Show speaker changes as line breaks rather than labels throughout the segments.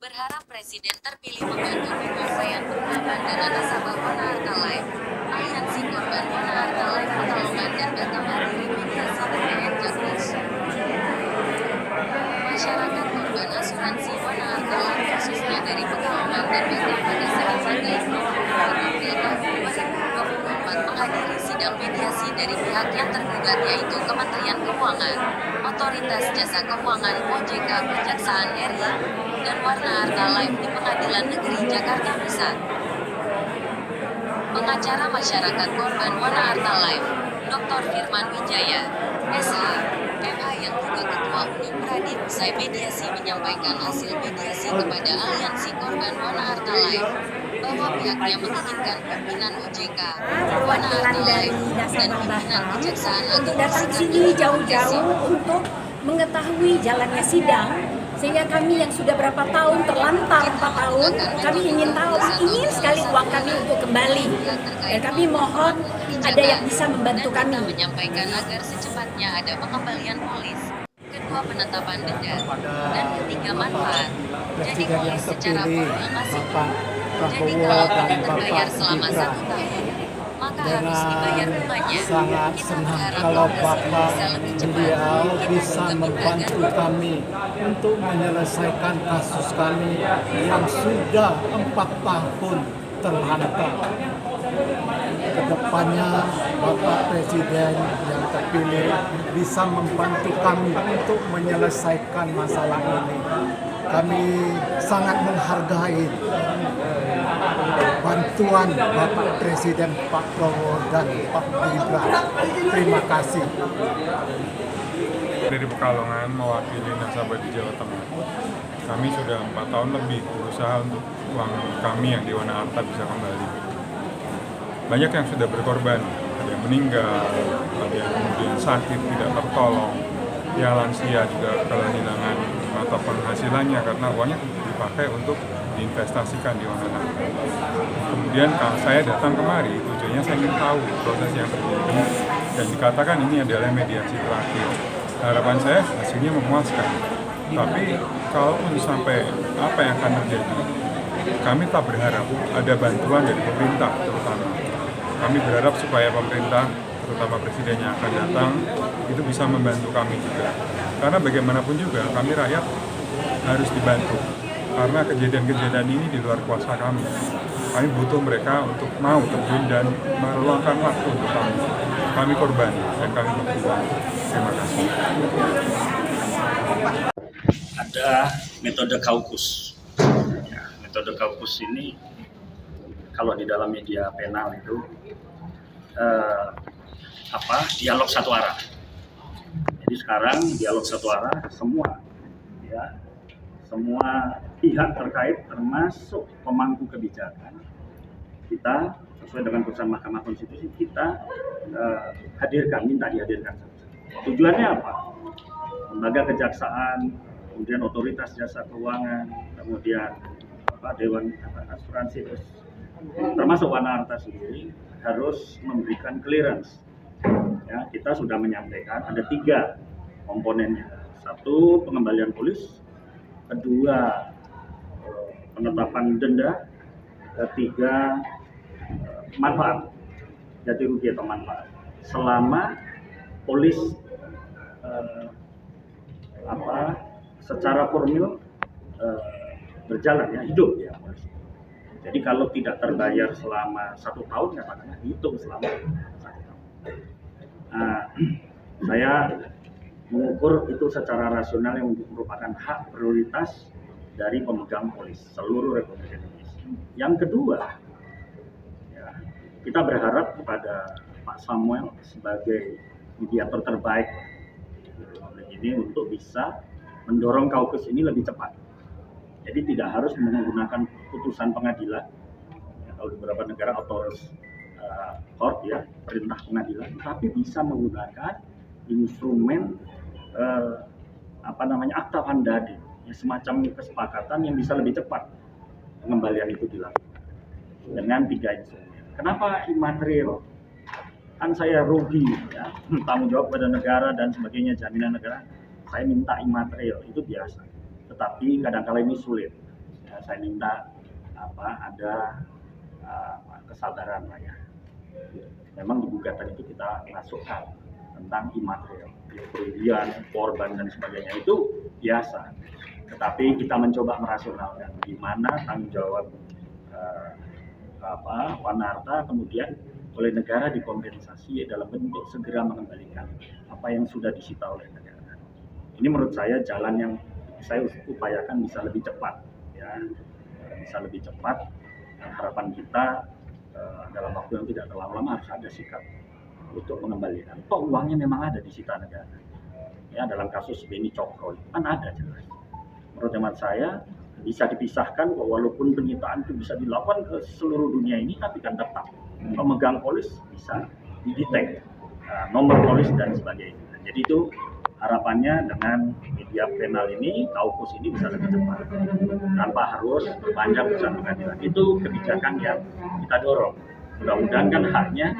berharap Presiden terpilih membantu penyelesaian perkembangan dana nasabah Wana Arta Life, Aliansi Korban Wana Arta Life Pekalongan dan Batamahari Mediasi DPR Jakpus. Masyarakat korban asuransi Wana Arta Life khususnya dari Pekalongan dan Batam pada Selasa 20 Oktober 2024 menghadiri sidang mediasi dari pihak yang tergugat yaitu Kementerian Keuangan, Otoritas Jasa Keuangan OJK Kejaksaan RI, dan Wana Arta Life di Pengadilan Negeri Jakarta Pusat. Pengacara masyarakat korban Wana Arta Life, Dr. Firman Wijaya, SH, MH yang juga Ketua Unik Pradip usai mediasi menyampaikan hasil mediasi kepada Aliansi Korban Wana Arta Life, bahwa pihaknya menginginkan pimpinan OJK, Wana Arta Life, dan pimpinan Kejaksaan Agung
datang sini jauh-jauh untuk mengetahui jalannya sidang, sehingga kami yang sudah berapa tahun terlantar 4 tahun, kami ingin sekali uang kami untuk kembali. Dan kami mohon ada yang bisa membantu kami.
Menyampaikan agar secepatnya ada pengembalian polis, kedua penetapan denda, dan ketiga manfaat. Jadi polis secara formal masih jadi kalau tidak terbayar selama 1 tahun, maka harus dibayar bunganya.
Sangat
Kita
senang
berharap
kalau
progres ini
Bapak
bisa lebih cepat.
beliau
Kita
bisa
juga
membantu
berharap
kami untuk menyelesaikan kasus kami yang sudah 4 tahun terlantar. Kedepannya Bapak Presiden yang terpilih bisa membantu kami untuk menyelesaikan masalah ini. Kami sangat menghargai bantuan Bapak Presiden Pak Prabowo dan Pak Gibran. Terima kasih.
Dari Pekalongan mewakili nasabah di Jawa Tengah. Kami sudah 4 tahun lebih berusaha untuk uang kami yang di Wana Arta bisa kembali. Banyak yang sudah berkorban, ada yang meninggal, ada yang kemudian sakit tidak tertolong, yang lansia juga kehilangan mata penghasilannya karena uangnya dipakai untuk diinvestasikan di Wana Arta. Kemudian saya datang kemari, tujuannya saya ingin tahu proses yang terjadi dan dikatakan ini adalah mediasi terakhir. Harapan saya hasilnya memuaskan. Tapi kalaupun sampai apa yang akan terjadi, kami tak berharap ada bantuan dari pemerintah terutama. Kami berharap supaya pemerintah, terutama presiden yang akan datang, itu bisa membantu kami juga. Karena bagaimanapun juga kami rakyat harus dibantu. Karena kejadian-kejadian ini di luar kuasa kami. Kami butuh mereka untuk mau terjun dan meluangkan waktu untuk kami. Kami korban dan kami butuh dibantu. Terima kasih.
Ada metode kaukus. Ya, metode kaukus ini kalau di dalam media penal itu dialog satu arah. Jadi sekarang dialog satu arah semua pihak terkait termasuk pemangku kebijakan kita sesuai dengan putusan Mahkamah Konstitusi kita minta dihadirkan. Tujuannya apa? Lembaga kejaksaan, kemudian otoritas jasa keuangan, kemudian Dewan Asuransi, termasuk Wana Arta sendiri harus memberikan clearance. Ya, kita sudah menyampaikan ada 3 komponennya. 1, pengembalian polis, 2, penetapan denda, 3, manfaat, ganti rugi atau manfaat. Selama polis secara formil berjalan ya, hidup ya polis. Jadi kalau tidak terbayar selama 1 tahun, katakanlah dihitung selama 1 tahun. Saya mengukur itu secara rasional yang merupakan hak prioritas dari pemegang polis seluruh Republik Indonesia. Yang kedua, ya, kita berharap kepada Pak Samuel sebagai mediator terbaik ini untuk bisa mendorong kaukus ini lebih cepat. Jadi tidak harus menggunakan putusan pengadilan. Ya, kalau di beberapa negara authority court ya, perintah pengadilan, tapi bisa menggunakan instrumen akta vandadi, ya, semacam kesepakatan yang bisa lebih cepat pengembalian itu dilakukan dengan 3 instrumen. Kenapa imaterial? Kan saya rugi, ya, tanggung jawab pada negara dan sebagainya, jaminan negara. Saya minta imaterial, itu biasa. Tetapi kadang-kala ini sulit. Ya, saya minta ada kesabaran lah ya. Memang di gugatan itu kita masukkan tentang imaterial, kerugian, korban dan sebagainya itu biasa. Tetapi kita mencoba merasionalkan di mana tanggung jawab Wanarta kemudian oleh negara dikompensasi dalam bentuk segera mengembalikan apa yang sudah disita oleh negara. Ini menurut saya jalan yang saya upayakan bisa lebih cepat, ya, bisa lebih cepat. Dan harapan kita dalam waktu yang tidak terlalu lama harus ada sikap untuk mengembalikan. Toh uangnya memang ada disita negara. Ya, dalam kasus Beni Cokro kan ada jelas. Menurut hemat saya bisa dipisahkan, walaupun penyitaan itu bisa dilakukan ke seluruh dunia ini, tapi kan tetap pemegang polis bisa didetek nomor polis dan sebagainya. Jadi itu harapannya dengan media penal ini, kaukus ini bisa lebih cepat tanpa harus berpanjang putusan pengadilan. Itu kebijakan yang kita dorong. Mudah-mudahan kan haknya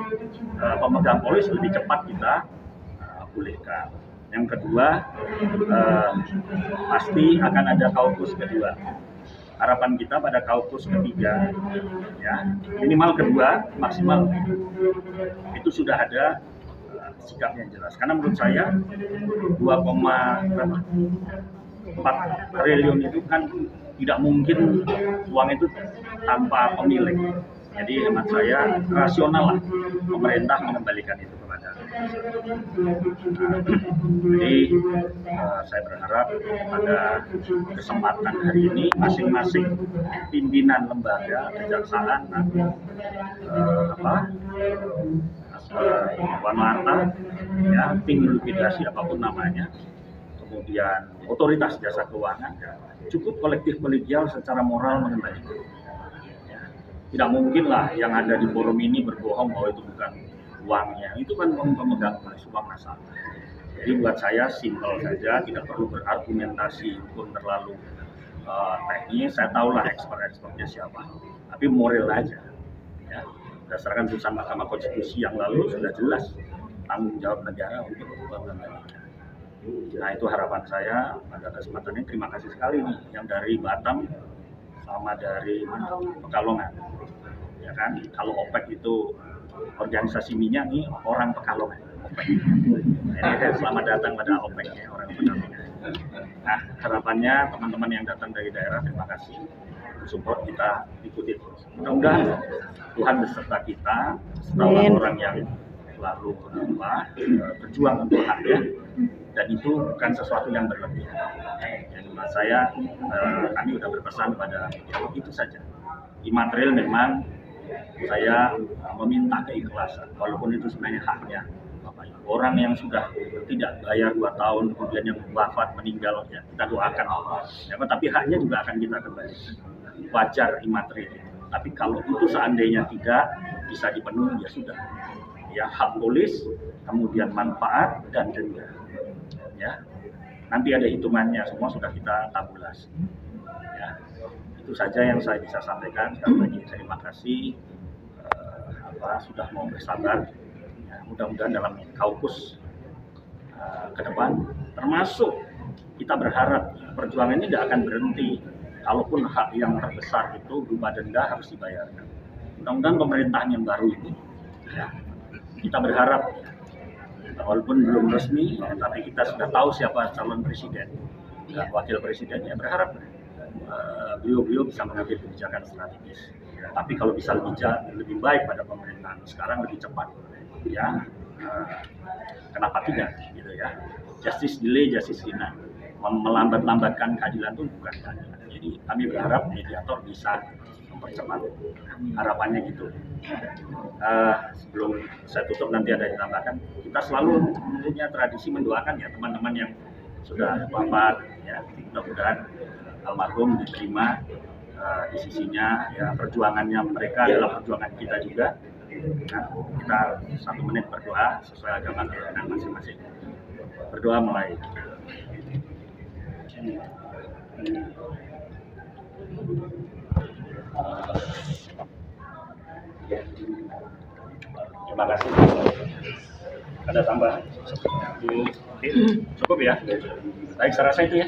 pemegang polis lebih cepat kita pulihkan. Yang kedua, pasti akan ada kaukus kedua. Harapan kita pada kaukus ketiga, ya minimal kedua, maksimal itu sudah ada sikapnya yang jelas. Karena menurut saya 2,4 triliun itu kan tidak mungkin uang itu tanpa pemilik. Jadi hemat saya rasional lah pemerintah mengembalikan itu kepada jadi saya berharap pada kesempatan hari ini masing-masing pimpinan lembaga kejaksaan Wanarta, ya, tim likuidasi apapun namanya, kemudian otoritas jasa keuangan, cukup kolektif kolegial secara moral mengembalikan. Tidak mungkin lah yang ada di forum ini berbohong bahwa itu bukan uangnya. Itu kan pemegang uang nasabah. Jadi buat saya simpel saja, tidak perlu berargumentasi pun terlalu teknis. Saya tahulah expert-expertnya siapa, tapi moral aja. Ya, berdasarkan putusan Mahkamah Konstitusi yang lalu sudah jelas tanggung jawab negara untuk mengembalikan. Nah itu harapan saya pada kesempatan ini. Terima kasih sekali nih yang dari Batam sama dari Pekalongan. Ya kan, kalau OPEC itu organisasi minyak nih orang Pekalongan. OPEC. Jadi selamat datang pada OPEC ya, orang Pekalongan. Nah harapannya teman-teman yang datang dari daerah, terima kasih support, kita ikuti terus. Mudah-mudahan Tuhan beserta kita, setelah orang yang selalu berjuang untuk haknya, dan itu bukan sesuatu yang berlebihan. Yang menurut saya kami sudah berpesan kepada itu saja. Imaterial memang saya meminta keikhlasan, walaupun itu sebenarnya haknya Bapak Ibu. Orang yang sudah tidak bayar 2 tahun, kemudian yang wafat meninggal, ya kita doakan. Ya, tapi haknya juga akan kita kembalikan. Wajar imaterial. Tapi kalau itu seandainya tidak bisa dipenuhi, ya sudah. Ya hak polis, kemudian manfaat dan denda. Ya, nanti ada hitungannya, semua sudah kita tabulasi. Ya, itu saja yang saya bisa sampaikan. Sekali lagi terima kasih sudah mau bersabar. Ya, mudah-mudahan dalam kaukus ke depan, termasuk kita berharap perjuangan ini tidak akan berhenti. Kalaupun hak yang terbesar itu berupa denda harus dibayarkan. Mudah-mudahan pemerintahan yang baru ini, ya, kita berharap, walaupun belum resmi, ya, tapi kita sudah tahu siapa calon presiden dan wakil presidennya. Berharap beliau bisa mengambil kebijakan strategis. Ya, tapi kalau bisa lebih baik pada pemerintahan sekarang, lebih cepat, ya kenapa tidak, gitu ya. Justice delay, justice denied. Melambat-lambatkan keadilan itu bukan keadilan. Jadi kami berharap mediator bisa mempercepat. Harapannya gitu. Sebelum saya tutup nanti ada yang tambahkan. Kita selalu punya tradisi mendoakan ya teman-teman yang sudah wafat, ya mudah-mudahan almarhum diterima di sisinya, ya perjuangannya mereka adalah perjuangan kita juga. Nah, kita 1 menit berdoa sesuai agama keyakinan masing-masing. Berdoa mulai. Terima kasih. Ada tambahan? Cukup ya? Baik, saya rasa itu ya.